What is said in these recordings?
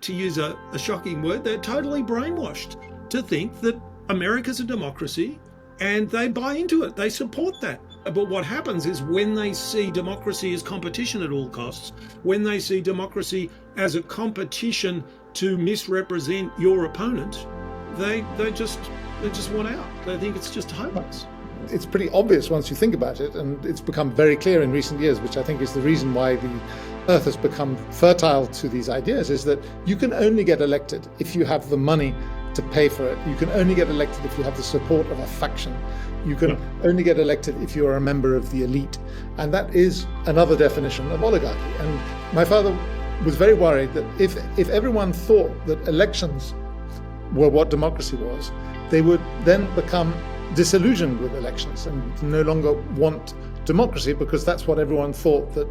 to use a shocking word, they're totally brainwashed to think that America's a democracy and they buy into it. They support that. But what happens is when they see democracy as competition at all costs, when they see democracy as a competition to misrepresent your opponent, they just want out. They think it's just hopeless. It's pretty obvious once you think about it, and it's become very clear in recent years, which I think is the reason why the earth has become fertile to these ideas, is that you can only get elected if you have the money to pay for it. You can only get elected if you have the support of a faction. You can only get elected if you are a member of the elite. And that is another definition of oligarchy. And my father was very worried that if everyone thought that elections were what democracy was, they would then become disillusioned with elections and no longer want democracy, because that's what everyone thought that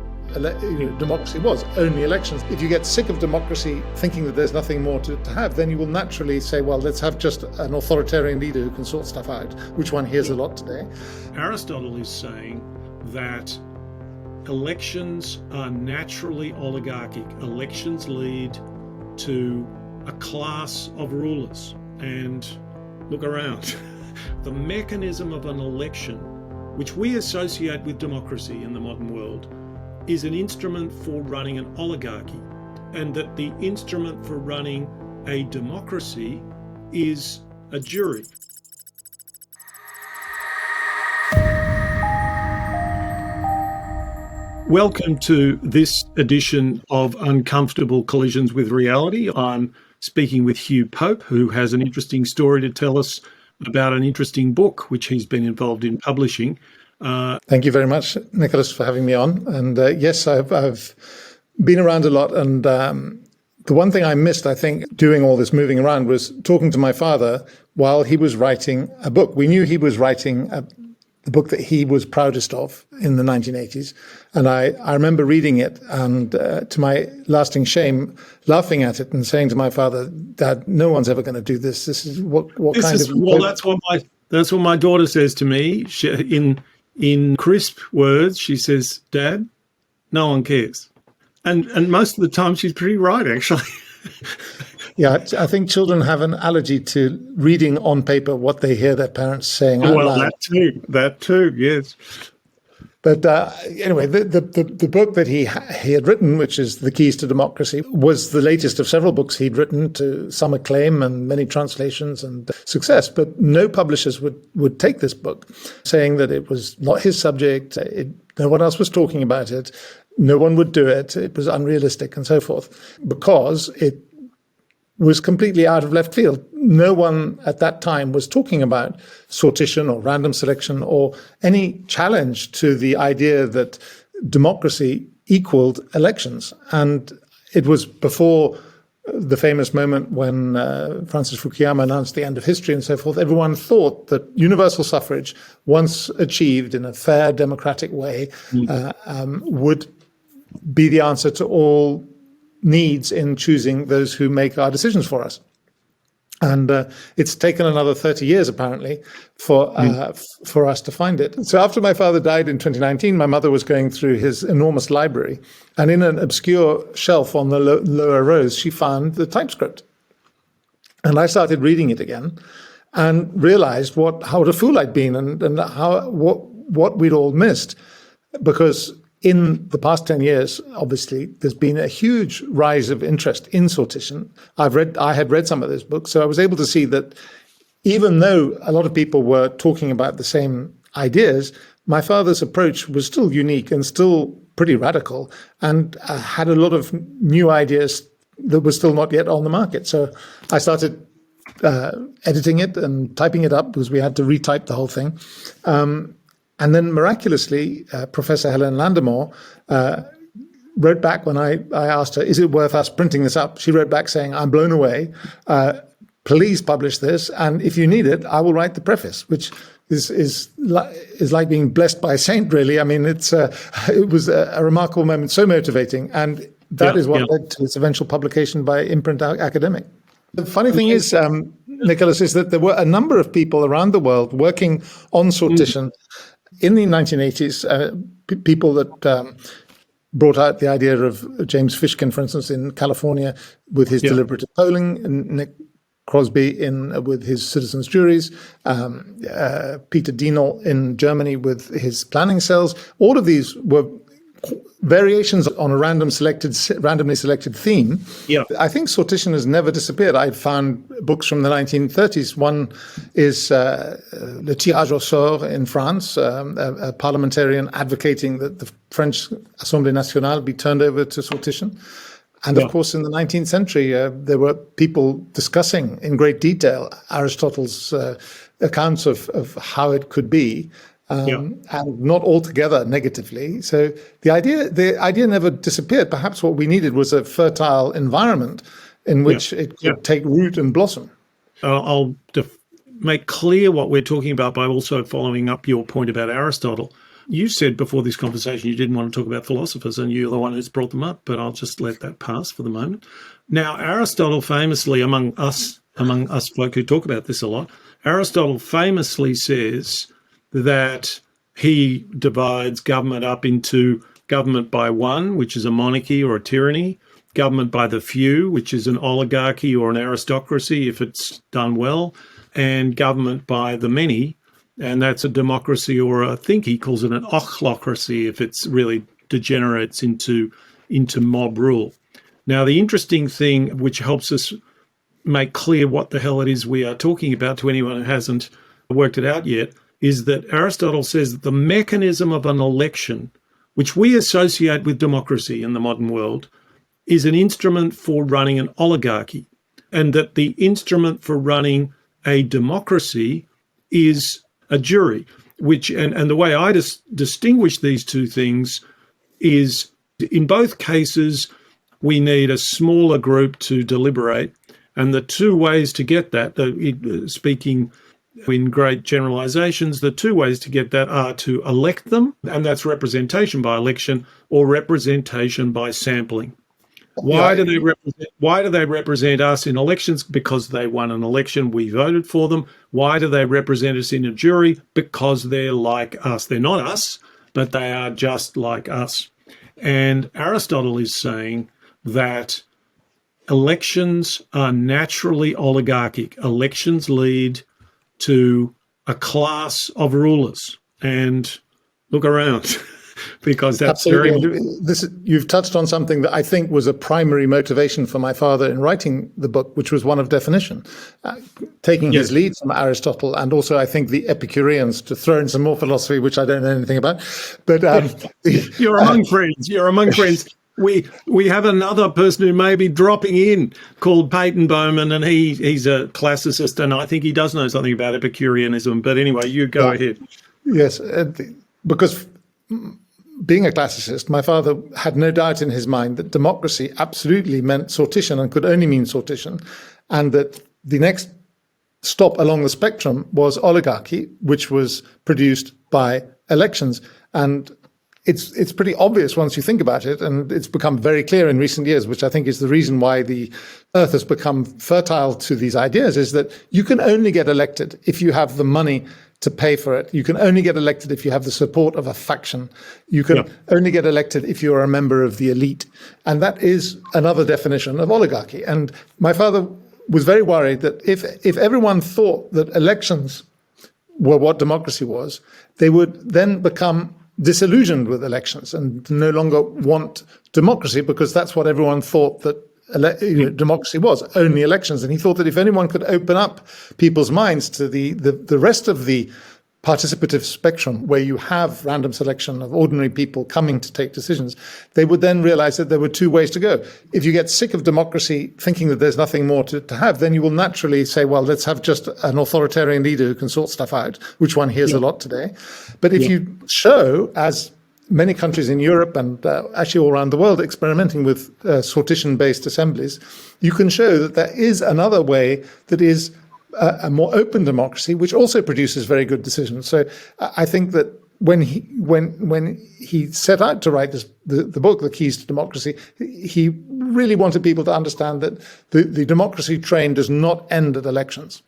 democracy was, only elections. If you get sick of democracy thinking that there's nothing more to have, then you will naturally say, well, let's have just an authoritarian leader who can sort stuff out, which one hears a lot today. Aristotle is saying that elections are naturally oligarchic. Elections lead to a class of rulers. And look around. The mechanism of an election, which we associate with democracy in the modern world, is an instrument for running an oligarchy, and that the instrument for running a democracy is a jury. Welcome to this edition of Uncomfortable Collisions with Reality. I'm speaking with Hugh Pope, who has an interesting story to tell us about an interesting book which he's been involved in publishing. Thank you very much, Nicholas, for having me on. And yes, I've been around a lot. And the one thing I missed, I think, doing all this moving around was talking to my father while he was writing a book. We knew he was writing the book that he was proudest of in the 1980s. And I remember reading it and to my lasting shame, laughing at it and saying to my father, Dad, no one's ever going to do this. This is what this kind is, of... Well, that's what my daughter says to me. In crisp words, she says, Dad, no one cares. And most of the time she's pretty right, actually. Yeah, I think children have an allergy to reading on paper what they hear their parents saying out loud. Well, that too, yes. But anyway, the book that he had written, which is The Keys to Democracy, was the latest of several books he'd written, to some acclaim and many translations and success. But no publishers would take this book, saying that it was not his subject, no one else was talking about it, no one would do it, it was unrealistic and so forth, because it was completely out of left field. No one at that time was talking about sortition or random selection or any challenge to the idea that democracy equaled elections. And it was before the famous moment when Francis Fukuyama announced the end of history and so forth. Everyone thought that universal suffrage, once achieved in a fair democratic way, would be the answer to all needs in choosing those who make our decisions for us. And it's taken another 30 years, apparently, for us to find it. So after my father died in 2019, my mother was going through his enormous library. And in an obscure shelf on the lower rows, she found the typescript. And I started reading it again and realized what a fool I'd been and what we'd all missed. Because in the past 10 years, obviously, there's been a huge rise of interest in sortition. I had read some of those books, so I was able to see that even though a lot of people were talking about the same ideas, my father's approach was still unique and still pretty radical, and had a lot of new ideas that were still not yet on the market. So I started editing it and typing it up, because we had to retype the whole thing. And then miraculously, Professor Helen Landemore wrote back when I asked her, is it worth us printing this up? She wrote back saying, I'm blown away. Please publish this. And if you need it, I will write the preface, which is like being blessed by a saint, really. I mean, it was a remarkable moment, so motivating. And that is what led to its eventual publication by Imprint Academic. The funny thing is, Nicholas, is that there were a number of people around the world working on sortition in the 1980s, people that brought out the idea of James Fishkin, for instance, in California with his deliberative polling, and Nick Crosby with his citizens' juries, Peter Dienel in Germany with his planning cells. All of these were variations on a randomly selected theme. Yeah. I think sortition has never disappeared. I found books from the 1930s. One is Le Tirage au Sort in France, a parliamentarian advocating that the French Assemblée Nationale be turned over to sortition. And of course, in the 19th century, there were people discussing in great detail Aristotle's accounts of how it could be. And not altogether negatively. So the idea never disappeared. Perhaps what we needed was a fertile environment in which it could take root and blossom. I'll make clear what we're talking about by also following up your point about Aristotle. You said before this conversation you didn't want to talk about philosophers, and you're the one who's brought them up, but I'll just let that pass for the moment. Now, Aristotle famously, among us folk who talk about this a lot, Aristotle famously says that he divides government up into government by one, which is a monarchy or a tyranny, government by the few, which is an oligarchy or an aristocracy if it's done well, and government by the many, and that's a democracy, or I think he calls it an ochlocracy if it's really degenerates into mob rule. Now, the interesting thing, which helps us make clear what the hell it is we are talking about to anyone who hasn't worked it out yet, is that Aristotle says that the mechanism of an election, which we associate with democracy in the modern world, is an instrument for running an oligarchy, and that the instrument for running a democracy is a jury, which, and the way I distinguish these two things is, in both cases, we need a smaller group to deliberate, and the two ways to get that, speaking in great generalizations, the two ways to get that are to elect them, and that's representation by election or representation by sampling. Why do they represent us in elections? Because they won an election, we voted for them. Why do they represent us in a jury? Because they're like us. They're not us, but they are just like us. And Aristotle is saying that elections are naturally oligarchic. Elections lead to a class of rulers, and look around because that's absolutely. You've touched on something that I think was a primary motivation for my father in writing the book, which was one of definition, taking his lead from Aristotle, and also I think the Epicureans, to throw in some more philosophy, which I don't know anything about. But you're among friends. You're among friends. We have another person who may be dropping in called Peyton Bowman, and he's a classicist, and I think he does know something about Epicureanism. But anyway, you go ahead. Yes, because being a classicist, my father had no doubt in his mind that democracy absolutely meant sortition and could only mean sortition, and that the next stop along the spectrum was oligarchy, which was produced by elections. And it's pretty obvious once you think about it, and it's become very clear in recent years, which I think is the reason why the earth has become fertile to these ideas, is that you can only get elected if you have the money to pay for it. You can only get elected if you have the support of a faction. You can only get elected if you're a member of the elite. And that is another definition of oligarchy. And my father was very worried that if everyone thought that elections were what democracy was, they would then become disillusioned with elections and no longer want democracy, because that's what everyone thought that democracy was, only elections. And he thought that if anyone could open up people's minds to the rest of the participative spectrum, where you have random selection of ordinary people coming to take decisions, they would then realize that there were two ways to go. If you get sick of democracy, thinking that there's nothing more to have, then you will naturally say, well, let's have just an authoritarian leader who can sort stuff out, which one hears a lot today. But if you show, as many countries in Europe and actually all around the world experimenting with sortition-based assemblies, you can show that there is another way that is a more open democracy, which also produces very good decisions. So I think that when he set out to write the book, The Keys to Democracy, he really wanted people to understand that the democracy train does not end at elections.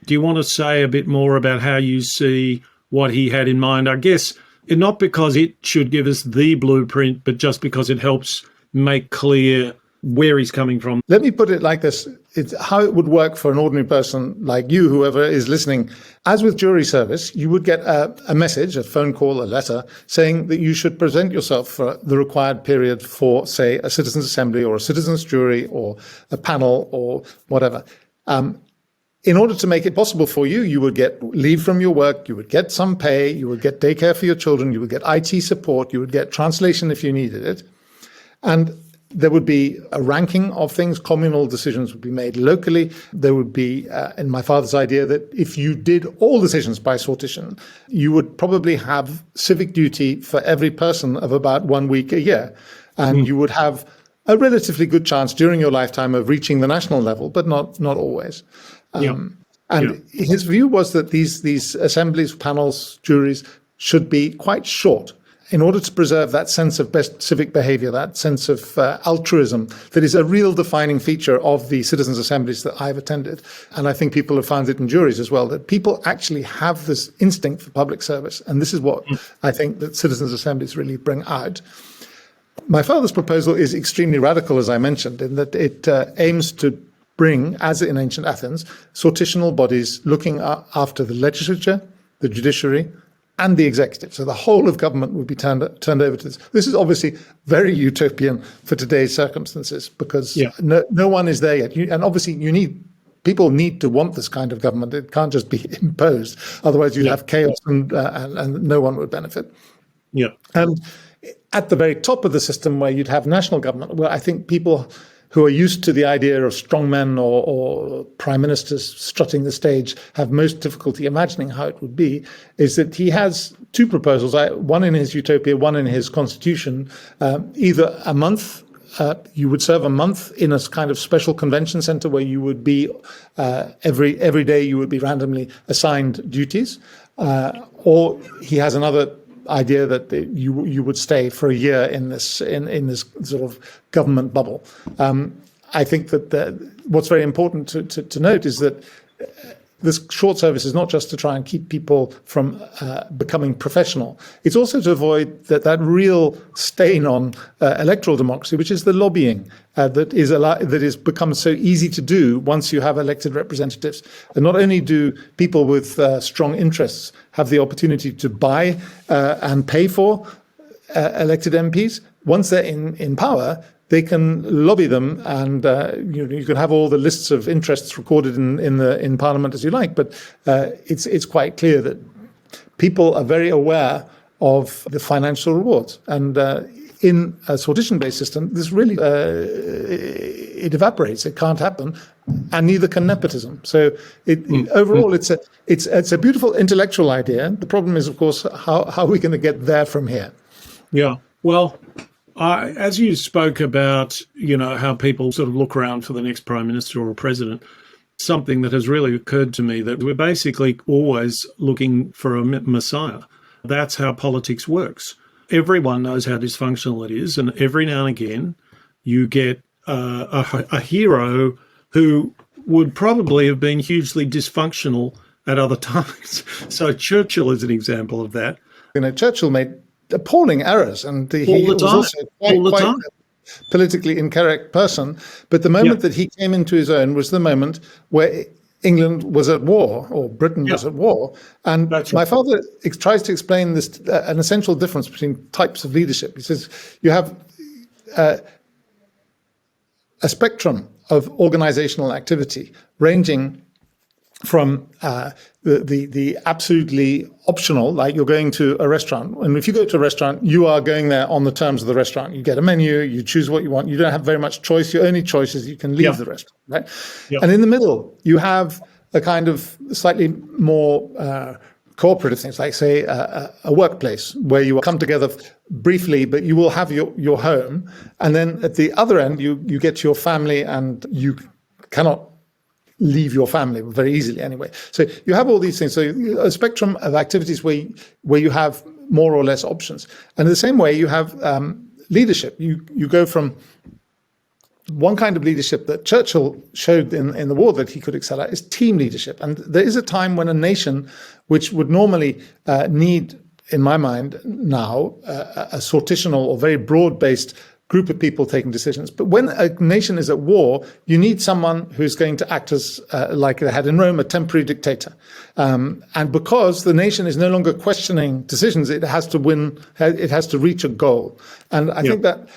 Do you want to say a bit more about how you see what he had in mind? I guess not because it should give us the blueprint, but just because it helps make clear where he's coming from. Let me put it like this. It's how it would work for an ordinary person like you, whoever is listening. As with jury service, you would get a message, a phone call, a letter, saying that you should present yourself for the required period for, say, a citizens' assembly or a citizens' jury or a panel or whatever. In order to make it possible for you, you would get leave from your work, you would get some pay, you would get daycare for your children, you would get IT support, you would get translation if you needed it. And there would be a ranking of things. Communal decisions would be made locally. There would be, in my father's idea, that if you did all decisions by sortition, you would probably have civic duty for every person of about 1 week a year. And you would have a relatively good chance during your lifetime of reaching the national level, but not always. His view was that these assemblies, panels, juries should be quite short, in order to preserve that sense of best civic behavior, that sense of altruism that is a real defining feature of the citizens' assemblies that I've attended. And I think people have found it in juries as well, that people actually have this instinct for public service. And this is what I think that citizens' assemblies really bring out. My father's proposal is extremely radical, as I mentioned, in that it aims to bring, as in ancient Athens, sortitional bodies looking after the legislature, the judiciary, and the executive. So the whole of government would be turned over to this. This is obviously very utopian for today's circumstances, because no one is there yet. And obviously people need to want this kind of government. It can't just be imposed. Otherwise you'd have chaos and no one would benefit. Yeah. And at the very top of the system, where you'd have national government, where I think people who are used to the idea of strongmen or prime ministers strutting the stage have most difficulty imagining how it would be, is that he has two proposals, one in his utopia, one in his constitution. Either a month, you would serve a month in a kind of special convention center where you would be, every day you would be randomly assigned duties, or he has another idea that you would stay for a year in this sort of government bubble. I think that what's very important to note is that this short service is not just to try and keep people from becoming professional. It's also to avoid that real stain on electoral democracy, which is the lobbying that is become so easy to do once you have elected representatives. And not only do people with strong interests have the opportunity to buy and pay for elected MPs, once they're in power, they can lobby them, and you can have all the lists of interests recorded in Parliament as you like. But it's quite clear that people are very aware of the financial rewards, and in a sortition-based system, this really it evaporates. It can't happen, and neither can nepotism. So overall, it's a beautiful intellectual idea. The problem is, of course, how are we going to get there from here? Yeah. Well, as you spoke about, how people sort of look around for the next prime minister or president, something that has really occurred to me, that we're basically always looking for a messiah. That's how politics works. Everyone knows how dysfunctional it is, and every now and again you get a hero who would probably have been hugely dysfunctional at other times. So Churchill is an example of that. Churchill made appalling errors, and he was also quite a politically incorrect person. But the moment that he came into his own was the moment where England was at war, or Britain was at war. And my father tries to explain this, an essential difference between types of leadership. He says you have a spectrum of organizational activity ranging from the absolutely optional, like you're going to a restaurant. And if you go to a restaurant, you are going there on the terms of the restaurant. You get a menu, you choose what you want. You don't have very much choice. Your only choice is you can leave the restaurant, right? Yeah. And in the middle, you have a kind of slightly more cooperative things, like, say, a workplace where you come together briefly, but you will have your home. And then at the other end, you get your family, and you cannot leave your family very easily anyway. So you have all these things. So a spectrum of activities where you have more or less options. And in the same way, you have leadership. You go from one kind of leadership that Churchill showed in the war that he could excel at is team leadership. And there is a time when a nation, which would normally need in my mind, now a sortitional or very broad-based group of people taking decisions. But when a nation is at war, you need someone who's going to act as, like they had in Rome, a temporary dictator. And because the nation is no longer questioning decisions, it has to win, it has to reach a goal. And I think that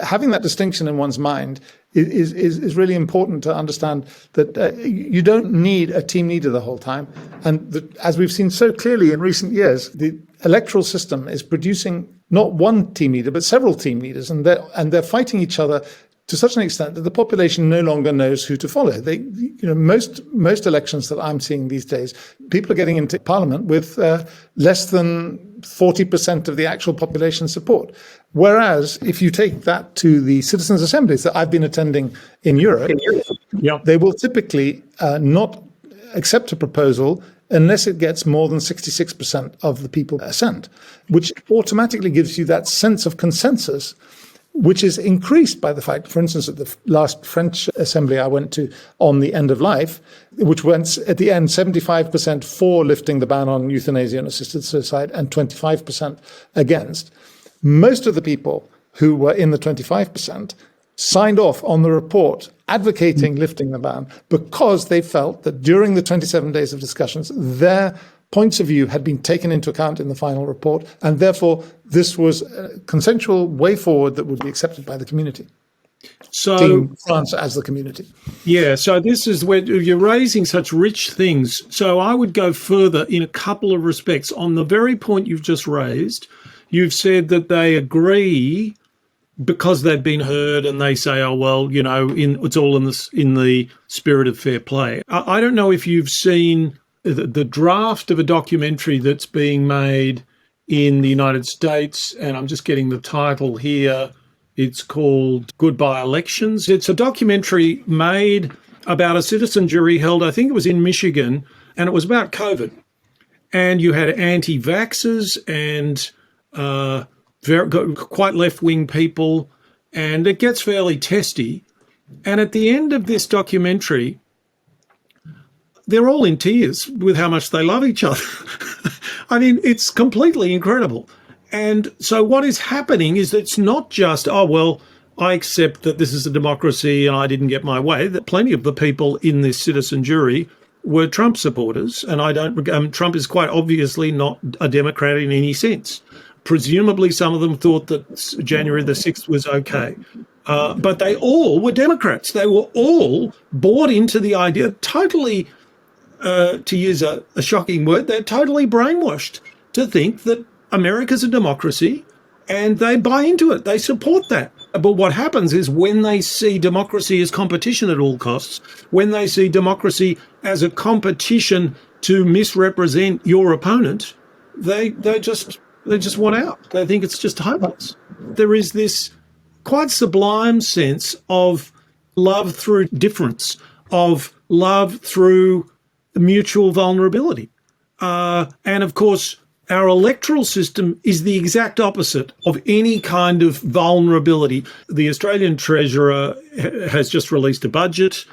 having that distinction in one's mind is really important to understand that you don't need a team leader the whole time. And as we've seen so clearly in recent years, the electoral system is producing not one team leader, but several team leaders, and they're fighting each other to such an extent that the population no longer knows who to follow. Most elections that I'm seeing these days, people are getting into parliament with less than 40% of the actual population support. Whereas if you take that to the citizens' assemblies that I've been attending in Europe, they will typically not accept a proposal unless it gets more than 66% of the people assent, which automatically gives you that sense of consensus, which is increased by the fact, for instance, at the last French assembly I went to on the end of life, which went at the end 75% for lifting the ban on euthanasia and assisted suicide and 25% against. Most of the people who were in the 25% signed off on the report advocating lifting the ban because they felt that during the 27 days of discussions, their points of view had been taken into account in the final report, and therefore this was a consensual way forward that would be accepted by the community. So France as the community. Yeah, so this is where you're raising such rich things. So I would go further in a couple of respects. On the very point you've just raised, you've said that they agree because they've been heard and they say, oh, well, it's all in the spirit of fair play. I don't know if you've seen the draft of a documentary that's being made in the United States, and I'm just getting the title here. It's called Goodbye Elections. It's a documentary made about a citizen jury held, I think it was in Michigan, and it was about COVID. And you had anti-vaxxers and quite left-wing people, and it gets fairly testy. And at the end of this documentary, they're all in tears with how much they love each other. I mean, it's completely incredible. And so what is happening is that it's not just, oh, well, I accept that this is a democracy and I didn't get my way. That plenty of the people in this citizen jury were Trump supporters. And Trump is quite obviously not a Democrat in any sense. Presumably, some of them thought that January the 6th was okay. But they all were Democrats. They were all bought into the idea, totally, to use a shocking word, they're totally brainwashed to think that America's a democracy, and they buy into it. They support that. But what happens is when they see democracy as competition at all costs, when they see democracy as a competition to misrepresent your opponent, they just want out. They think it's just hopeless. There is this quite sublime sense of love through difference, of love through mutual vulnerability. And of course, our electoral system is the exact opposite of any kind of vulnerability. The Australian Treasurer has just released a budget.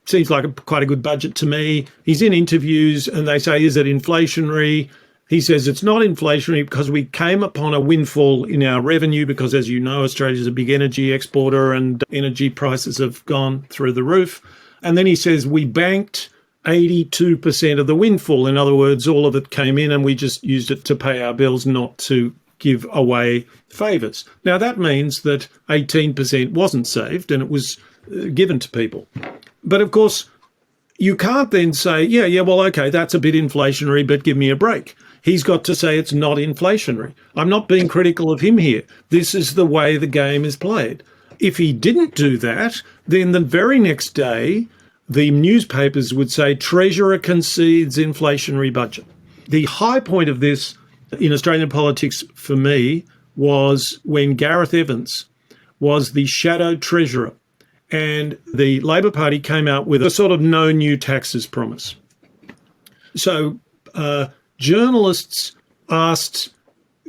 Seems like quite a good budget to me. He's in interviews and they say, is it inflationary? He says it's not inflationary because we came upon a windfall in our revenue because, as you know, Australia's a big energy exporter and energy prices have gone through the roof. And then he says we banked 82% of the windfall. In other words, all of it came in and we just used it to pay our bills, not to give away favours. Now, that means that 18% wasn't saved and it was given to people. But of course, you can't then say, yeah, well, okay, that's a bit inflationary, but give me a break. He's got to say it's not inflationary. I'm not being critical of him here. This is the way the game is played. If he didn't do that, then the very next day, the newspapers would say Treasurer concedes inflationary budget. The high point of this in Australian politics for me was when Gareth Evans was the shadow Treasurer and the Labor Party came out with a sort of no new taxes promise. So journalists asked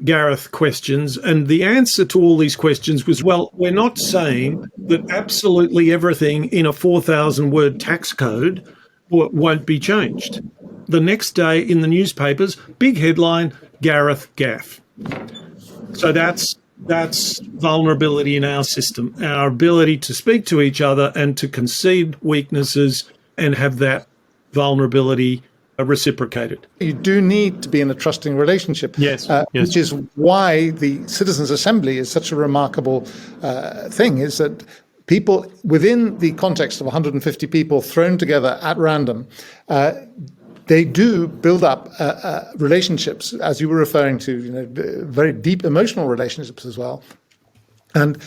Gareth questions, and the answer to all these questions was, well, we're not saying that absolutely everything in a 4,000-word tax code won't be changed. The next day in the newspapers, big headline, Gareth Gaff. So that's vulnerability in our system, our ability to speak to each other and to concede weaknesses and have that vulnerability reciprocated. You do need to be in a trusting relationship, Yes. Which is why the Citizens' Assembly is such a remarkable thing, is that people within the context of 150 people thrown together at random, they do build up relationships, as you were referring to, very deep emotional relationships as well. And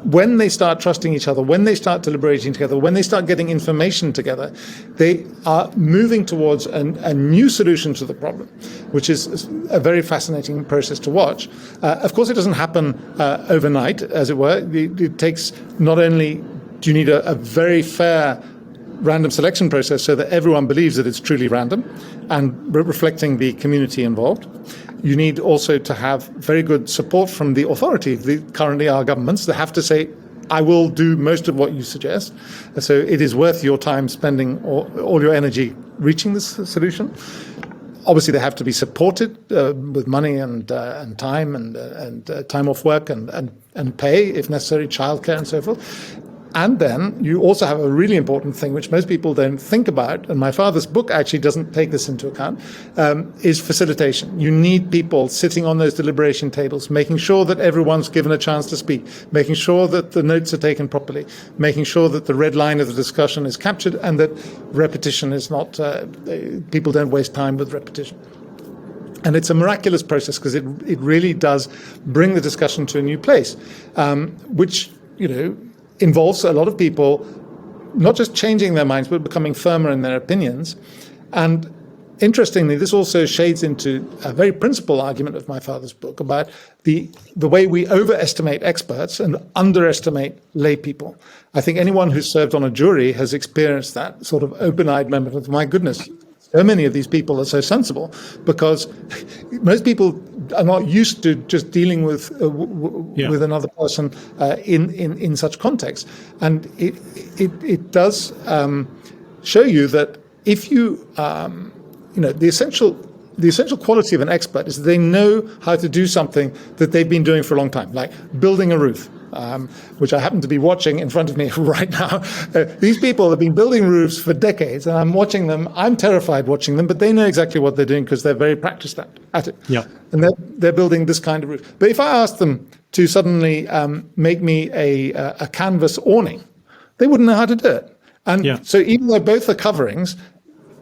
when they start trusting each other, when they start deliberating together, when they start getting information together, they are moving towards a new solution to the problem, which is a very fascinating process to watch. Of course, it doesn't happen overnight, as it were. It takes, not only do you need a very fair random selection process so that everyone believes that it's truly random and reflecting the community involved. You need also to have very good support from the authority. Currently, our governments, they have to say, I will do most of what you suggest. So it is worth your time spending all your energy reaching this solution. Obviously, they have to be supported with money and time and time off work and pay, if necessary, childcare and so forth. And then you also have a really important thing, which most people don't think about, and my father's book actually doesn't take this into account, is facilitation. You need people sitting on those deliberation tables, making sure that everyone's given a chance to speak, making sure that the notes are taken properly, making sure that the red line of the discussion is captured and that repetition is not, people don't waste time with repetition. And it's a miraculous process because it really does bring the discussion to a new place, which, involves a lot of people not just changing their minds, but becoming firmer in their opinions. And interestingly, this also shades into a very principal argument of my father's book about the way we overestimate experts and underestimate lay people. I think anyone who's served on a jury has experienced that sort of open-eyed moment of, my goodness, so many of these people are so sensible, because most people are not used to just dealing with another person in such context, and it does show you that if you the essential quality of an expert is that they know how to do something that they've been doing for a long time, like building a roof. Which I happen to be watching in front of me right now. These people have been building roofs for decades, and I'm watching them. I'm terrified watching them, but they know exactly what they're doing because they're very practiced at it. Yeah. And they're building this kind of roof. But if I asked them to suddenly make me a canvas awning, they wouldn't know how to do it. And so even though both are coverings,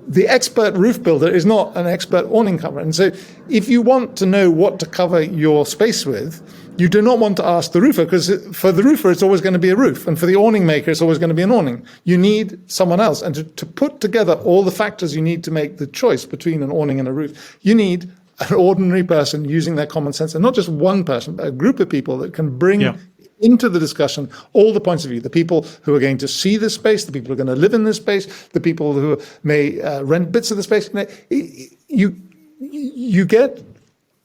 the expert roof builder is not an expert awning cover. And so if you want to know what to cover your space with, you do not want to ask the roofer, because for the roofer, it's always going to be a roof. And for the awning maker, it's always going to be an awning. You need someone else. And to put together all the factors you need to make the choice between an awning and a roof, you need an ordinary person using their common sense, and not just one person, but a group of people that can bring into the discussion all the points of view, the people who are going to see this space, the people who are going to live in this space, the people who may rent bits of the space. You get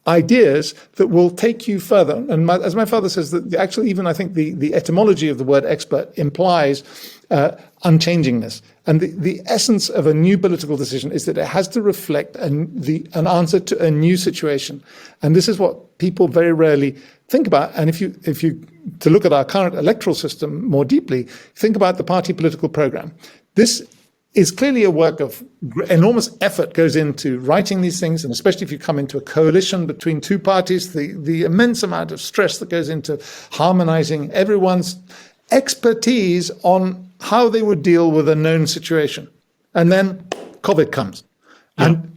ideas that will take you further. And as my father says, that actually even I think the etymology of the word expert implies unchangingness. And the essence of a new political decision is that it has to reflect an answer to a new situation. And this is what people very rarely think about. And if you to look at our current electoral system more deeply, think about the party political program. This is clearly a work of enormous effort goes into writing these things, and especially if you come into a coalition between two parties, the immense amount of stress that goes into harmonizing everyone's expertise on how they would deal with a known situation. And then COVID comes. And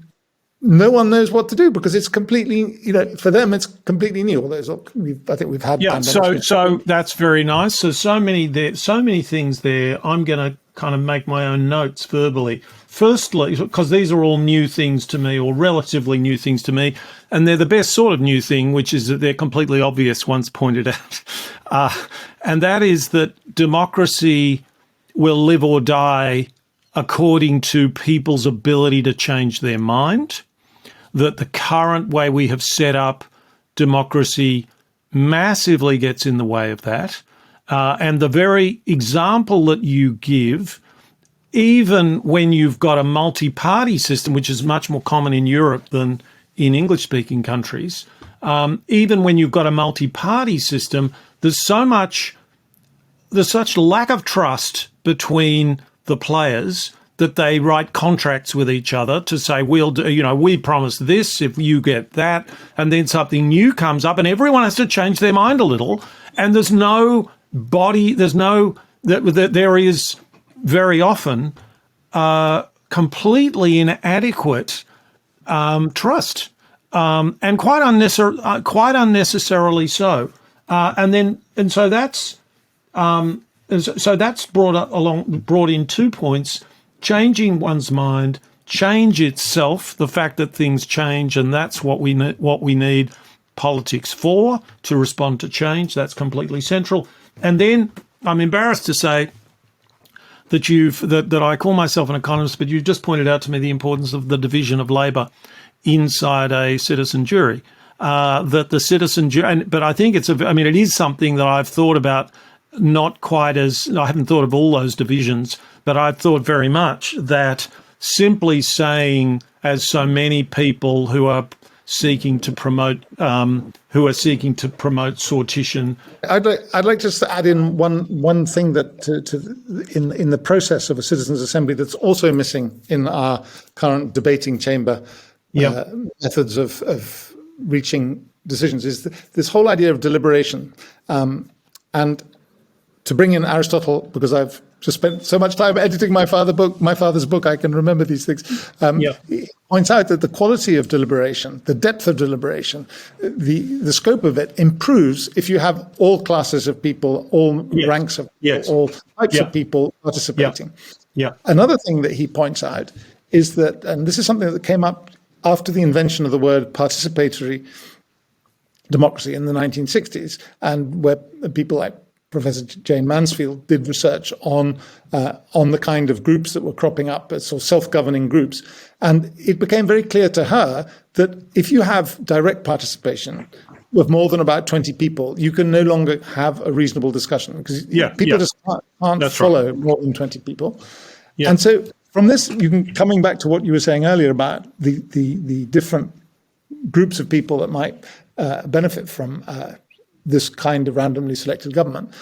no one knows what to do because it's completely, for them, it's completely new. Although I think we've had. Yeah, so that's very nice. So many things there. I'm going to kind of make my own notes verbally. Firstly, because these are all new things to me, or relatively new things to me, and they're the best sort of new thing, which is that they're completely obvious once pointed out. And that is that democracy will live or die according to people's ability to change their mind, that the current way we have set up democracy massively gets in the way of that. And the very example that you give, even when you've got a multi-party system, which is much more common in Europe than in English-speaking countries. Even when you've got a multi-party system, there's such lack of trust between the players that they write contracts with each other to say, we'll do, we promise this if you get that, and then something new comes up and everyone has to change their mind a little, and there is very often completely inadequate trust, and quite unnecessarily so. So that's brought in 2 points: changing one's mind, change itself, the fact that things change, and that's what we need politics for, to respond to change. That's completely central. And then I'm embarrassed to say that I call myself an economist, but you've just pointed out to me the importance of the division of labour inside a citizen jury. That the citizen jury, but I think it is something that I've thought about. Not quite as, I haven't thought of all those divisions, but I've thought very much that simply saying, as so many people who are seeking to promote sortition. I'd like just to add in one thing that in the process of a citizens' assembly that's also missing in our current debating chamber methods of reaching decisions is this whole idea of deliberation, and to bring in Aristotle, because I've just spent so much time editing my father's book, I can remember these things. He points out that the quality of deliberation, the depth of deliberation, the scope of it improves if you have all classes of people, all ranks of people, all types of people participating. Another thing that he points out is that, and this is something that came up after the invention of the word participatory democracy in the 1960s, and where people like Professor Jane Mansfield did research on the kind of groups that were cropping up as sort of self-governing groups. And it became very clear to her that if you have direct participation with more than about 20 people, you can no longer have a reasonable discussion, because people just can't follow more than 20 people. And so from this, coming back to what you were saying earlier about the different groups of people that might benefit from this kind of randomly selected government.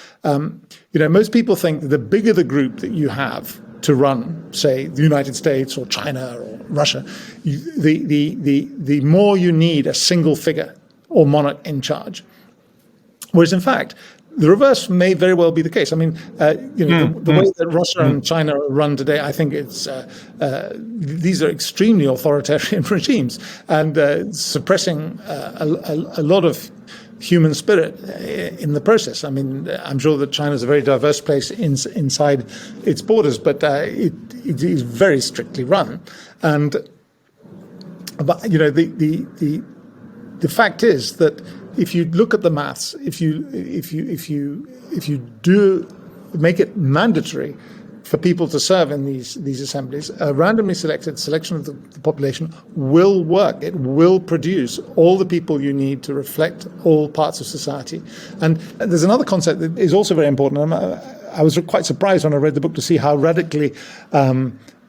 Most people think that the bigger the group that you have to run, say, the United States or China or Russia, the more you need a single figure or monarch in charge. Whereas, in fact, the reverse may very well be the case. I mean, the way that Russia and China are run today, I think these are extremely authoritarian regimes, and suppressing a lot of human spirit in the process. I mean, I'm sure that China is a very diverse place inside its borders, but it is very strictly run. But the fact is that if you look at the maths, if you do make it mandatory for people to serve in these assemblies, a randomly selected selection of the population will work. It will produce all the people you need to reflect all parts of society. And there's another concept that is also very important. I was quite surprised when I read the book to see how radically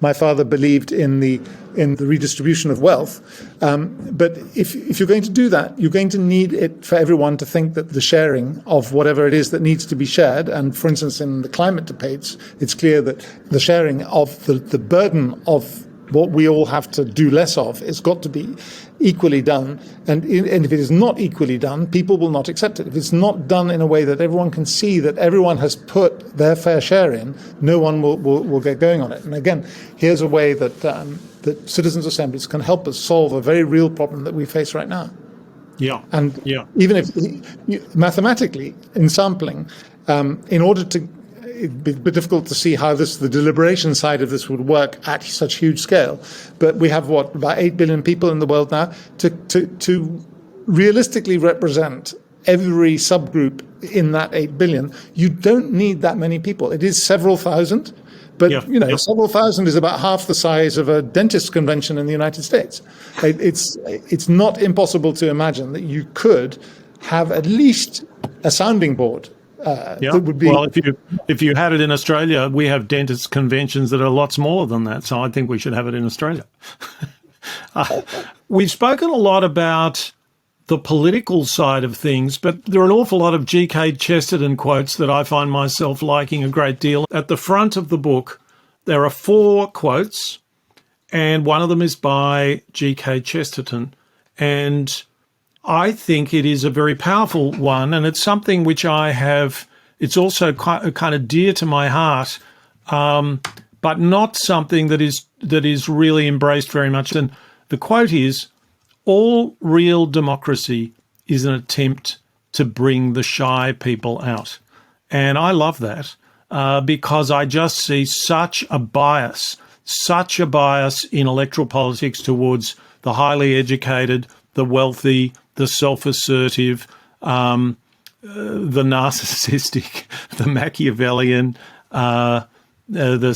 my father believed in the redistribution of wealth. But if you're going to do that, you're going to need it for everyone to think that the sharing of whatever it is that needs to be shared, and for instance, in the climate debates, it's clear that the sharing of the burden of what we all have to do less of has got to be equally done. And if it is not equally done, people will not accept it. If it's not done in a way that everyone can see that everyone has put their fair share in, no one will get going on it. And again, here's a way that citizens' assemblies can help us solve a very real problem that we face right now. Even if mathematically, in sampling, in order to, it'd be a bit difficult to see how the deliberation side of this would work at such huge scale. But we have, about 8 billion people in the world now to realistically represent every subgroup in that 8 billion. You don't need that many people. It is several thousand, but several thousand is about half the size of a dentist convention in the United States. It's not impossible to imagine that you could have at least a sounding board. Would be, well, if you had it in Australia, we have dentist conventions that are lots more than that. So I think we should have it in Australia. We've spoken a lot about the political side of things, but there are an awful lot of G.K. Chesterton quotes that I find myself liking a great deal. At the front of the book, there are 4 quotes, and one of them is by G.K. Chesterton. And I think it is a very powerful one, and it's something which it's also quite kind of dear to my heart, but not something that is really embraced very much. And the quote is, "All real democracy is an attempt to bring the shy people out." And I love that because I just see such a bias in electoral politics towards the highly educated, the wealthy, the self-assertive, the narcissistic, the Machiavellian, the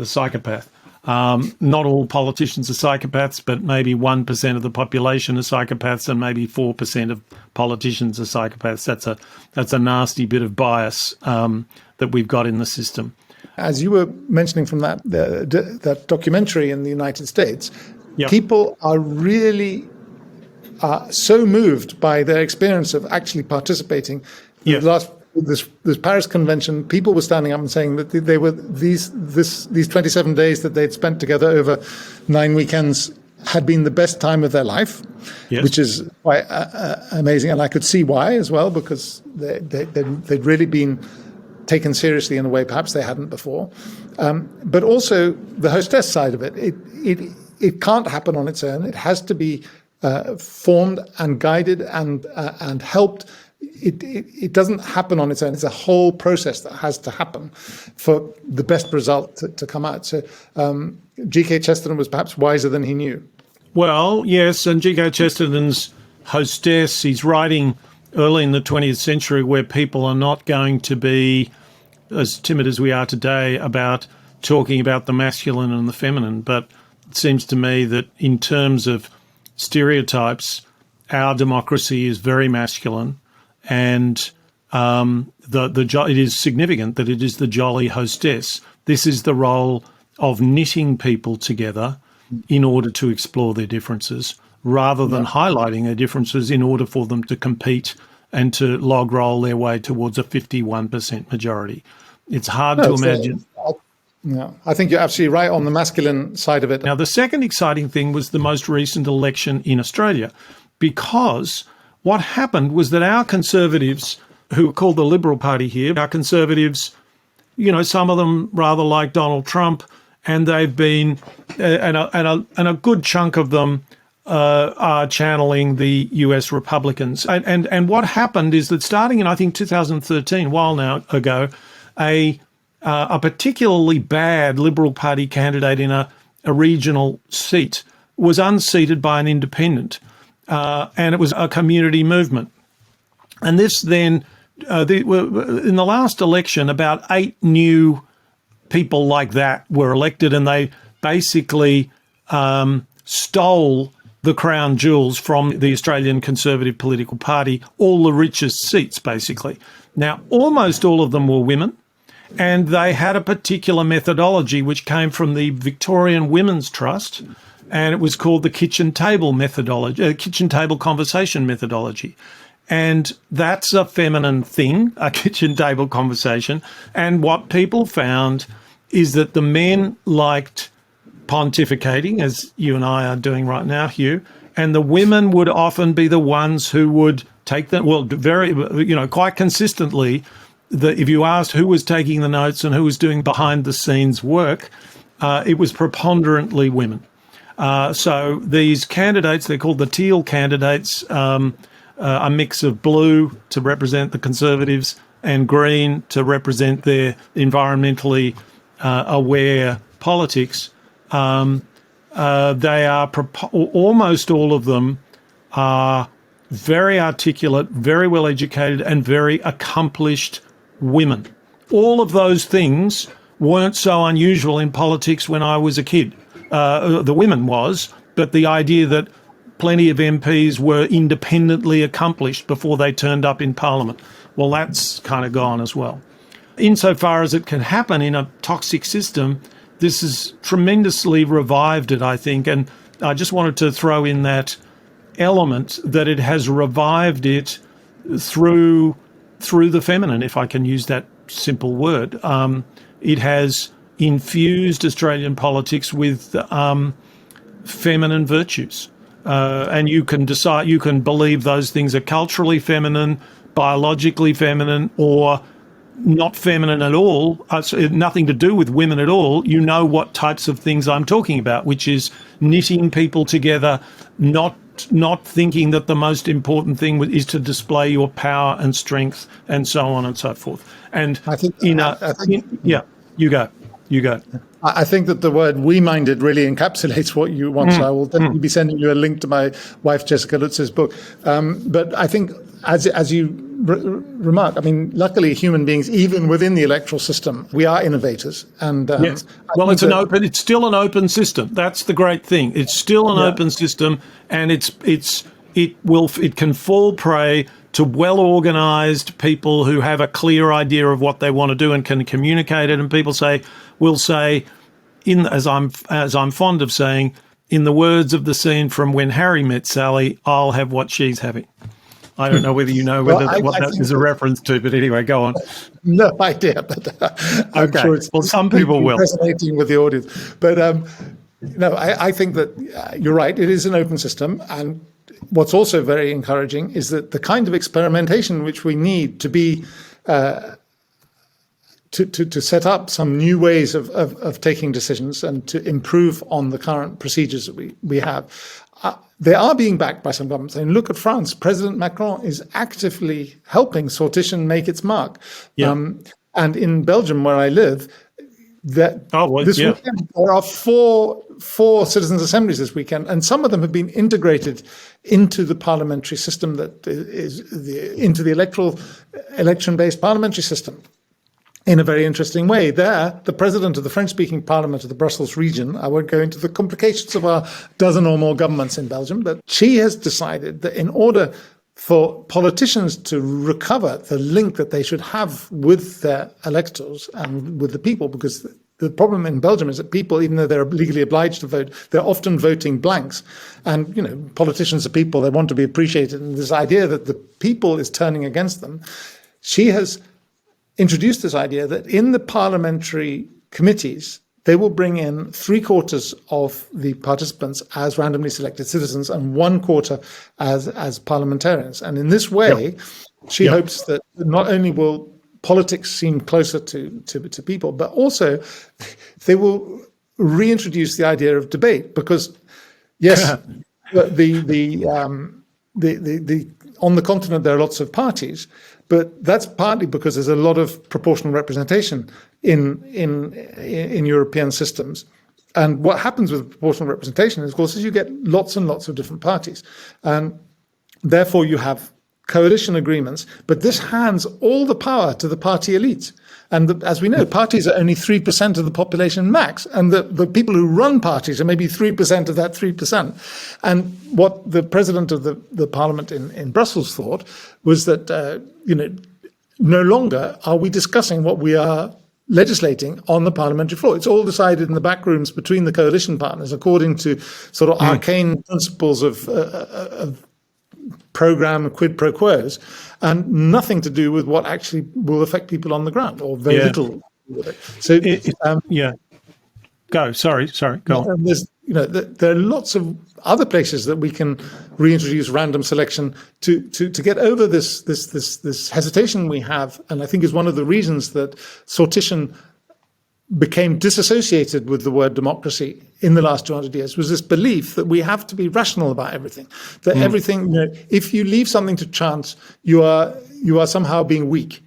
psychopath. Not all politicians are psychopaths, but maybe 1% of the population are psychopaths, and maybe 4% of politicians are psychopaths. That's a nasty bit of bias that we've got in the system. As you were mentioning from that documentary in the United States, Yep. people are really so moved by their experience of actually participating. Yes. This Paris Convention, people were standing up and saying that they were these 27 days that they'd spent together over 9 weekends had been the best time of their life, Yes. which is quite amazing. And I could see why as well, because they'd really been taken seriously in a way perhaps they hadn't before. But also the hostess side of it. It can't happen on its own. It has to be formed and guided and helped. It doesn't happen on its own. It's a whole process that has to happen for the best result to come out. So G.K. Chesterton was perhaps wiser than he knew. Well, yes, and G.K. Chesterton's hostess, he's writing early in the 20th century where people are not going to be as timid as we are today about talking about the masculine and the feminine. But it seems to me that in terms of stereotypes, our democracy is very masculine, and it is significant that it is the jolly hostess. This is the role of knitting people together in order to explore their differences, rather than highlighting their differences in order for them to compete and to log roll their way towards a 51% majority. It's hard to imagine. I think you're absolutely right on the masculine side of it. Now, the second exciting thing was the most recent election in Australia, because what happened was that our Conservatives, who are called the Liberal Party here, our Conservatives, some of them rather like Donald Trump, and they've been, and a good chunk of them are channeling the US Republicans. And what happened is that starting in, I think, 2013, a while now ago, a particularly bad Liberal Party candidate in a regional seat was unseated by an independent, and it was a community movement. And this then, in the last election, about 8 new people like that were elected, and they basically stole the crown jewels from the Australian Conservative political party, all the richest seats, basically. Now, almost all of them were women, and they had a particular methodology which came from the Victorian Women's Trust, and it was called the kitchen table methodology, kitchen table conversation methodology. And that's a feminine thing, a kitchen table conversation. And what people found is that the men liked pontificating, as you and I are doing right now, Hugh, and the women would often be the ones who would take them, quite consistently. If you asked who was taking the notes and who was doing behind the scenes work, it was preponderantly women. So these candidates, they're called the teal candidates, a mix of blue to represent the Conservatives and green to represent their environmentally aware politics. They are almost all of them are very articulate, very well educated, and very accomplished women. All of those things weren't so unusual in politics when I was a kid. The women was, but the idea that plenty of MPs were independently accomplished before they turned up in Parliament, well, that's kind of gone as well. Insofar as it can happen in a toxic system, this has tremendously revived it, I think. And I just wanted to throw in that element that it has revived it through the feminine, if I can use that simple word. It has infused Australian politics with feminine virtues. And you can decide, you can believe those things are culturally feminine, biologically feminine, or not feminine at all, nothing to do with women at all. You know what types of things I'm talking about, which is knitting people together, not thinking that the most important thing is to display your power and strength and so on and so forth. And I think, yeah, you go. I think that the word "we-minded" really encapsulates what you want. So I will definitely be sending you a link to my wife Jessica Lutz's book. But I think, as you remark, I mean, luckily human beings, even within the electoral system, we are innovators. And yes. Well, it's still an open system. That's the great thing. It's still an open system, and it can fall prey to well-organised people who have a clear idea of what they want to do and can communicate it. And people will say, as I'm fond of saying, in the words of the scene from When Harry Met Sally, I'll have what she's having. I don't know whether you know what that is a reference to, but anyway, go on. No idea, but I'm sure it's some people will resonating with the audience. But no, I think that you're right. It is an open system, and what's also very encouraging is that the kind of experimentation which we need to be to set up some new ways of taking decisions and to improve on the current procedures that we have. They are being backed by some governments. And look at France. President Macron is actively helping Sortition make its mark. Yeah. And in Belgium, where I live, this weekend there are four citizens' assemblies this weekend, and some of them have been integrated into the parliamentary system into the election-based parliamentary system. In a very interesting way. There, the president of the French-speaking parliament of the Brussels region, I won't go into the complications of our dozen or more governments in Belgium, but she has decided that in order for politicians to recover the link that they should have with their electors and with the people, because the problem in Belgium is that people, even though they're legally obliged to vote, they're often voting blanks. And, politicians are people, they want to be appreciated. And this idea that the people is turning against them, she has introduced this idea that in the parliamentary committees, they will bring in 3/4 of the participants as randomly selected citizens and 1/4 as parliamentarians. And in this way, she hopes that not only will politics seem closer to people, but also they will reintroduce the idea of debate. Because, yes, the on the continent there are lots of parties, but that's partly because there's a lot of proportional representation in European systems. And what happens with proportional representation, of course, is you get lots and lots of different parties. And therefore you have coalition agreements, but this hands all the power to the party elite. And as we know, parties are only 3% of the population max, and the people who run parties are maybe 3% of that 3%. And what the president of the parliament in Brussels thought was that, no longer are we discussing what we are legislating on the parliamentary floor. It's all decided in the back rooms between the coalition partners according to sort of arcane principles of program quid pro quos, and nothing to do with what actually will affect people on the ground, or very little with it. So, go. Sorry, go on. There's, there are lots of other places that we can reintroduce random selection to get over this hesitation we have, and I think is one of the reasons that Sortition became disassociated with the word democracy in the last 200 years, was this belief that we have to be rational about everything. That everything, if you leave something to chance, you are somehow being weak.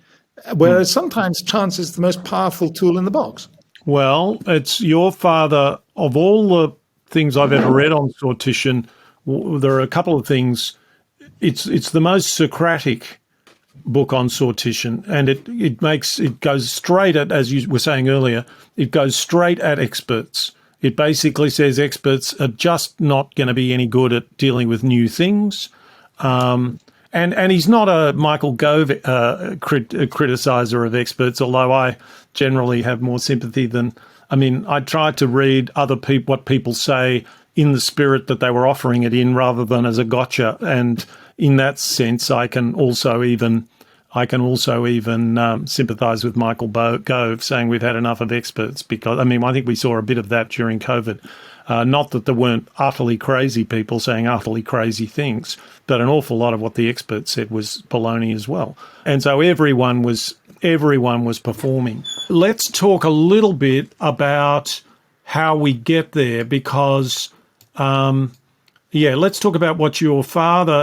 Whereas sometimes chance is the most powerful tool in the box. Well, it's your father, of all the things I've ever read on Sortition, there are a couple of things. It's the most Socratic book on Sortition, and it goes straight at, as you were saying earlier, it goes straight at experts. It basically says experts are just not going to be any good at dealing with new things. And he's not a Michael Gove criticizer of experts, although I generally have more sympathy than, I try to read other people, what people say in the spirit that they were offering it in, rather than as a gotcha. And in that sense, I can also even sympathise with Michael Gove saying we've had enough of experts, because I think we saw a bit of that during COVID. Not that there weren't utterly crazy people saying utterly crazy things, but an awful lot of what the experts said was baloney as well. And so everyone was performing. Let's talk a little bit about how we get there, because let's talk about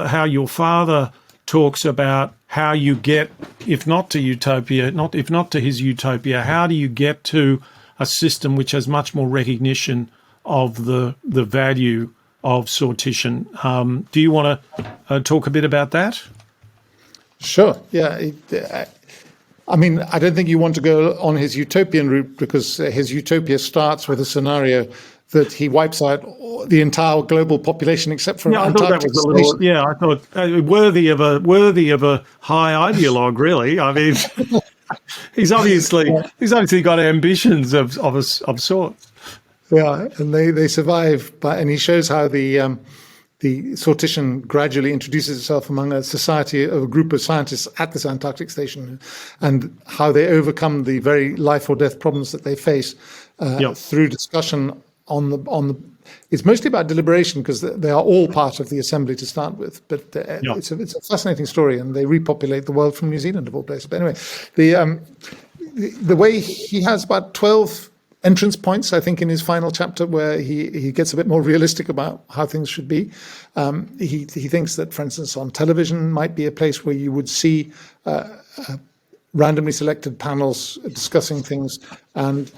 how your father talks about how you get, if not to utopia, if not to his utopia, how do you get to a system which has much more recognition of the value of sortition? Do you want to talk a bit about that? Sure. Yeah. I don't think you want to go on his utopian route, because his utopia starts with a scenario that he wipes out the entire global population except for Antarctic station. I thought worthy of a high ideologue, really. I mean, he's obviously got ambitions of sorts. Yeah, and they survive, and he shows how the sortition gradually introduces itself among a group of scientists at this Antarctic station, and how they overcome the very life or death problems that they face through discussion on the. It's mostly about deliberation, because they are all part of the assembly to start with. But it's a fascinating story, and they repopulate the world from New Zealand of all places. But anyway, the way he has about 12 entrance points, I think, in his final chapter, where he gets a bit more realistic about how things should be. He thinks that, for instance, on television might be a place where you would see randomly selected panels discussing things, and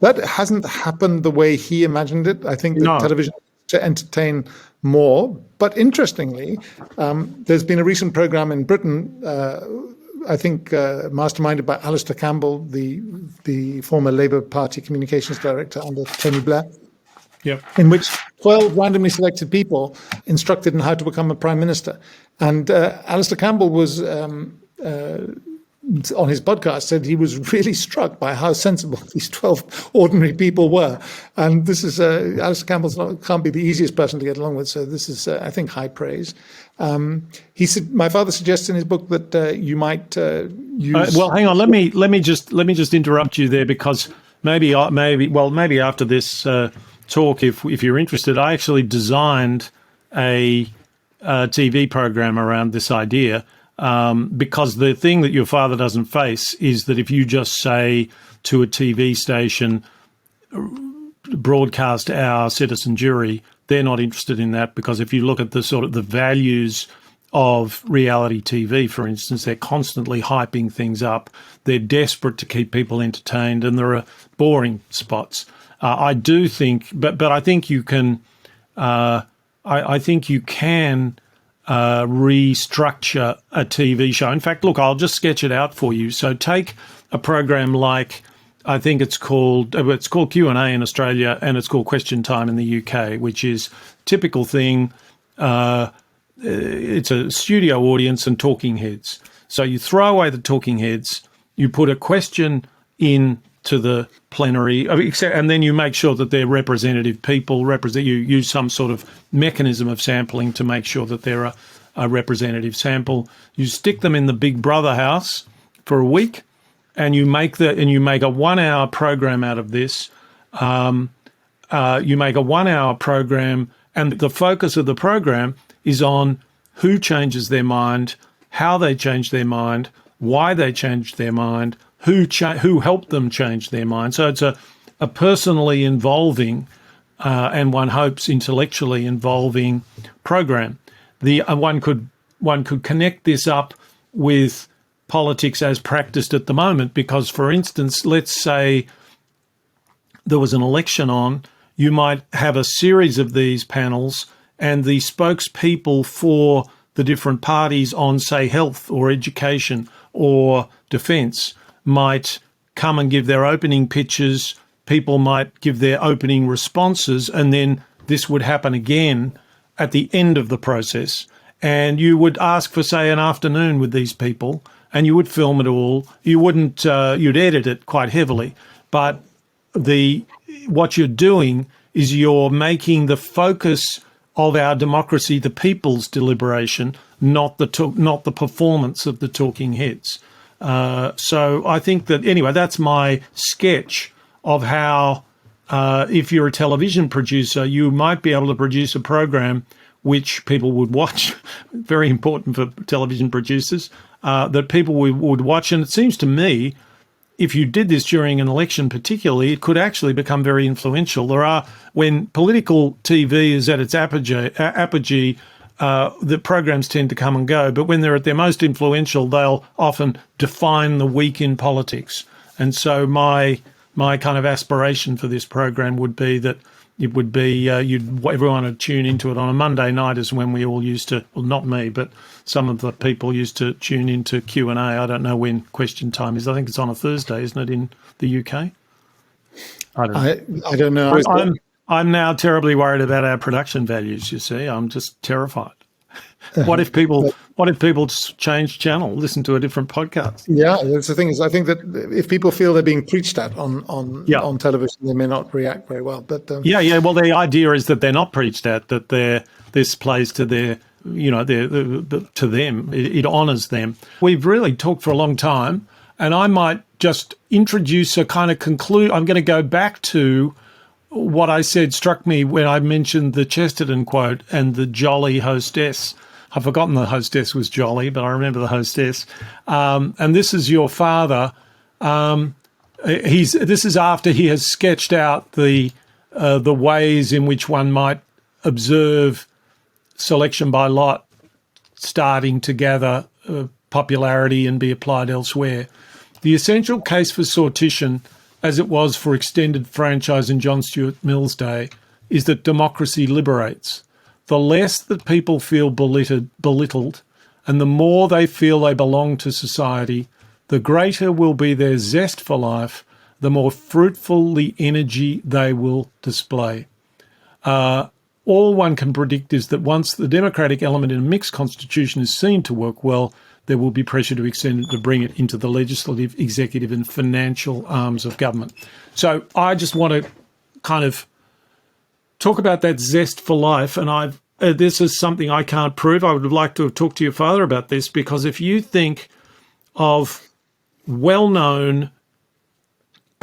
that hasn't happened the way he imagined it. I think that television to entertain more. But interestingly, there's been a recent program in Britain, I think masterminded by Alistair Campbell, the former Labour Party communications director under Tony Blair, in which 12 randomly selected people instructed in how to become a prime minister. And Alistair Campbell was, on his podcast, said he was really struck by how sensible these 12 ordinary people were. And this is, Alistair Campbell can't be the easiest person to get along with, so this is, I think, high praise. He said, my father suggests in his book that you might use. Well, hang on. Let me just interrupt you there, because maybe after this talk, if you're interested, I actually designed a TV program around this idea, because the thing that your father doesn't face is that if you just say to a TV station, broadcast our citizen jury, they're not interested in that, because if you look at the sort of the values of reality TV, for instance, they're constantly hyping things up. They're desperate to keep people entertained, and there are boring spots. I do think, but I think you can. I think you can restructure a TV show. In fact, look, I'll just sketch it out for you. So take a program like, I think it's called Q&A in Australia, and it's called Question Time in the UK, which is typical thing. It's a studio audience and talking heads. So you throw away the talking heads, you put a question in to the plenary, and then you make sure that they're representative people. You use some sort of mechanism of sampling to make sure that they're a representative sample. You stick them in the Big Brother house for a week, and you make a 1 hour program out of this. You make a 1 hour program, and the focus of the program is on who changes their mind, how they change their mind, why they changed their mind, who helped them change their mind. So it's a personally involving, and one hopes intellectually involving program. One could connect this up with politics as practiced at the moment, because, for instance, let's say there was an election on, you might have a series of these panels, and the spokespeople for the different parties on, say, health or education or defence might come and give their opening pitches. People might give their opening responses, and then this would happen again at the end of the process. And you would ask for, say, an afternoon with these people, and you would film it all. You wouldn't, you'd edit it quite heavily, but what you're doing is you're making the focus of our democracy the people's deliberation, not the performance of the talking heads. So I think that, anyway, that's my sketch of how, if you're a television producer, you might be able to produce a program which people would watch, very important for television producers, that people would watch. And it seems to me, if you did this during an election particularly, it could actually become very influential. When political TV is at its apogee, the programs tend to come and go. But when they're at their most influential, they'll often define the week in politics. And so my kind of aspiration for this program would be that it would be everyone would tune into it on a Monday night, is when we all used to, well, not me, but some of the people used to tune into Q&A. I don't know when question time is. I think it's on a Thursday, isn't it, in the UK? I don't know. I'm now terribly worried about our production values, you see. I'm just terrified. What if people change channel, listen to a different podcast? Yeah, that's the thing. Is I think that if people feel they're being preached at on television, they may not react very well. But well, the idea is that they're not preached at, that this plays to their, to them. It honours them. We've really talked for a long time, and I might just introduce a kind of conclude. I'm going to go back to what I said struck me when I mentioned the Chesterton quote and the jolly hostess. I've forgotten the hostess was jolly, but I remember the hostess. And this is your father. This is after he has sketched out the ways in which one might observe selection by lot starting to gather popularity and be applied elsewhere. The essential case for sortition, as it was for extended franchise in John Stuart Mill's day, is that democracy liberates. The less that people feel belittled, and the more they feel they belong to society, the greater will be their zest for life, the more fruitful the energy they will display. All one can predict is that once the democratic element in a mixed constitution is seen to work well, there will be pressure to extend it, to bring it into the legislative, executive and financial arms of government. So I just want to kind of talk about that zest for life, and this is something I can't prove. I would like to have talked to your father about this, because if you think of well-known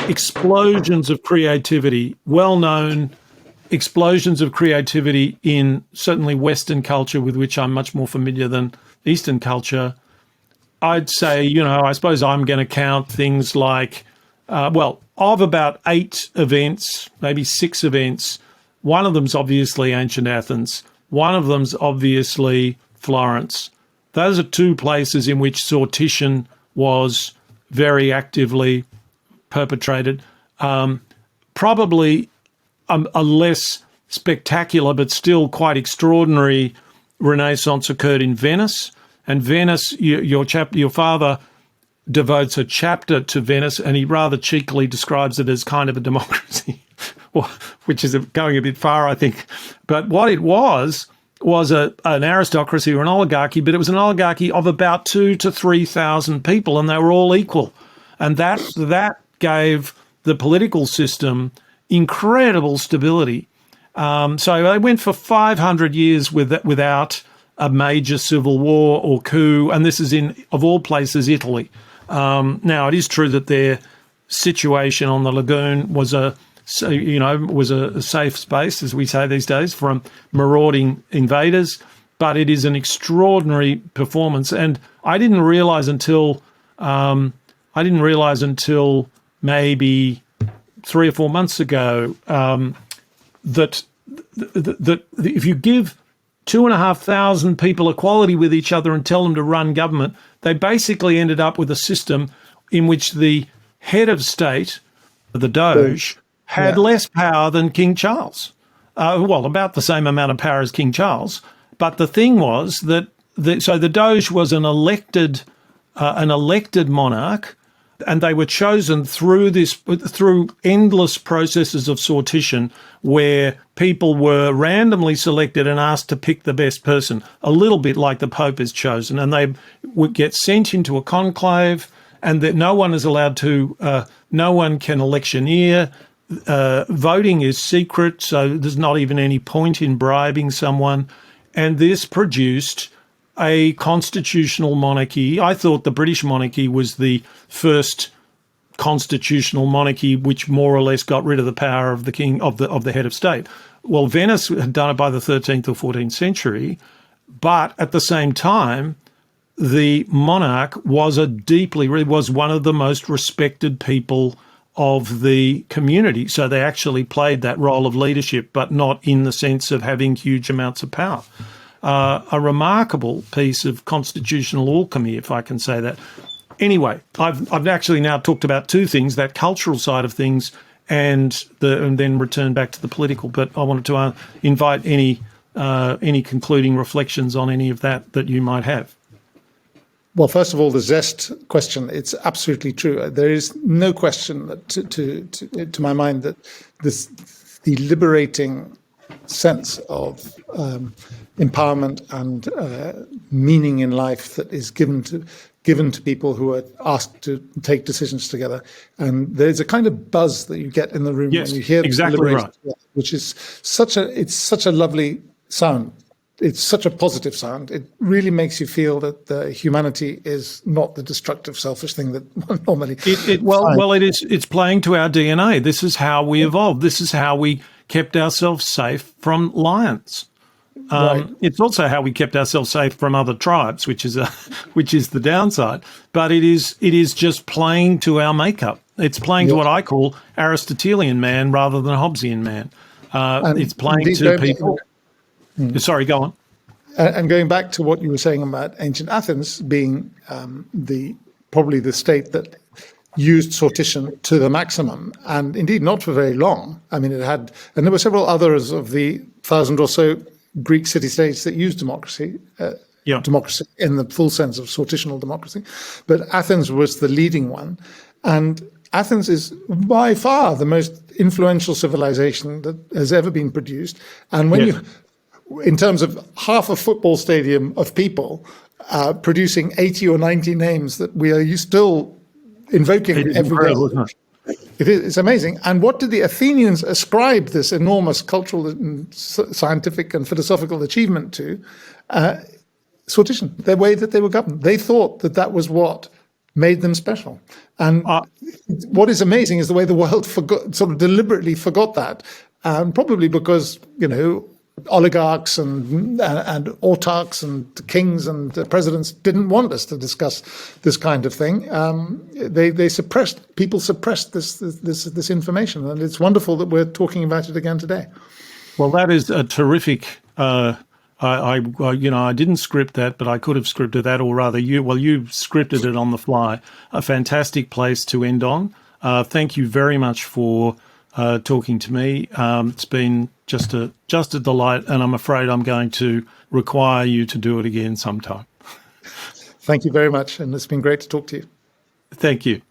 explosions of creativity, in certainly Western culture, with which I'm much more familiar than Eastern culture, I'd say, I suppose I'm going to count things like, of about 8 events, maybe 6 events, one of them's obviously ancient Athens, one of them's obviously Florence. Those are 2 places in which sortition was very actively perpetrated. Probably a less spectacular but still quite extraordinary Renaissance occurred in Venice. And Venice, your father devotes a chapter to Venice, and he rather cheekily describes it as kind of a democracy, which is going a bit far, I think. But what it was an aristocracy or an oligarchy, but it was an oligarchy of about 2,000 to 3,000 people, and they were all equal. And that gave the political system incredible stability. So they went for 500 years without a major civil war or coup, and this is in, of all places, Italy. Now, it is true that their situation on the lagoon was a safe space, as we say these days, from marauding invaders, but it is an extraordinary performance. And I didn't realise until maybe 3 or 4 months ago that if you give 2,500 people equality with each other and tell them to run government, they basically ended up with a system in which the head of state, the Doge, had less power than King Charles. About the same amount of power as King Charles. But the thing was that the Doge was an elected monarch, and they were chosen through endless processes of sortition, where people were randomly selected and asked to pick the best person, a little bit like the Pope is chosen, and they would get sent into a conclave, and that no one is allowed to, no one can electioneer. voting is secret, so there's not even any point in bribing someone. And this produced a constitutional monarchy. I thought the British monarchy was the first constitutional monarchy which more or less got rid of the power of the king, of the head of state. Well, Venice had done it by the 13th or 14th century, but at the same time, the monarch was was one of the most respected people of the community. So they actually played that role of leadership, but not in the sense of having huge amounts of power. A remarkable piece of constitutional alchemy, if I can say that. Anyway, I've actually now talked about two things, that cultural side of things and then return back to the political. But I wanted to invite any concluding reflections on any of that you might have. Well, first of all, the zest question, it's absolutely true. There is no question that to my mind that the liberating sense of empowerment and meaning in life that is given to people who are asked to take decisions together. And there's a kind of buzz that you get in the room when you hear exactly right, which is such a lovely sound. It's such a positive sound. It really makes you feel that humanity is not the destructive, selfish thing that one normally. It's playing to our DNA. This is how we evolved. This is how we kept ourselves safe from lions. Right. It's also how we kept ourselves safe from other tribes, which is the downside. But it is just playing to our makeup. It's playing to what I call Aristotelian man rather than Hobbesian man. It's playing to people. Sorry, go on. And going back to what you were saying about ancient Athens being probably the state that used sortition to the maximum, and indeed not for very long. I mean, and there were several others of the 1,000 or so Greek city-states that used democracy, democracy in the full sense of sortitional democracy. But Athens was the leading one. And Athens is by far the most influential civilization that has ever been produced. And when in terms of half a football stadium of people producing 80 or 90 names that we are still invoking every day. It's amazing. And what did the Athenians ascribe this enormous cultural and scientific and philosophical achievement to? Sortition, the way that they were governed. They thought that was what made them special. And what is amazing is the way the world deliberately forgot that. Probably because, oligarchs and autarchs and kings and presidents didn't want us to discuss this kind of thing. People suppressed this information, and it's wonderful that we're talking about it again today. Well, that is a terrific. I didn't script that, but I could have scripted that, or rather, you scripted it on the fly. A fantastic place to end on. Thank you very much for talking to me. It's been just a delight, and I'm afraid I'm going to require you to do it again sometime. Thank you very much, and it's been great to talk to you. Thank you.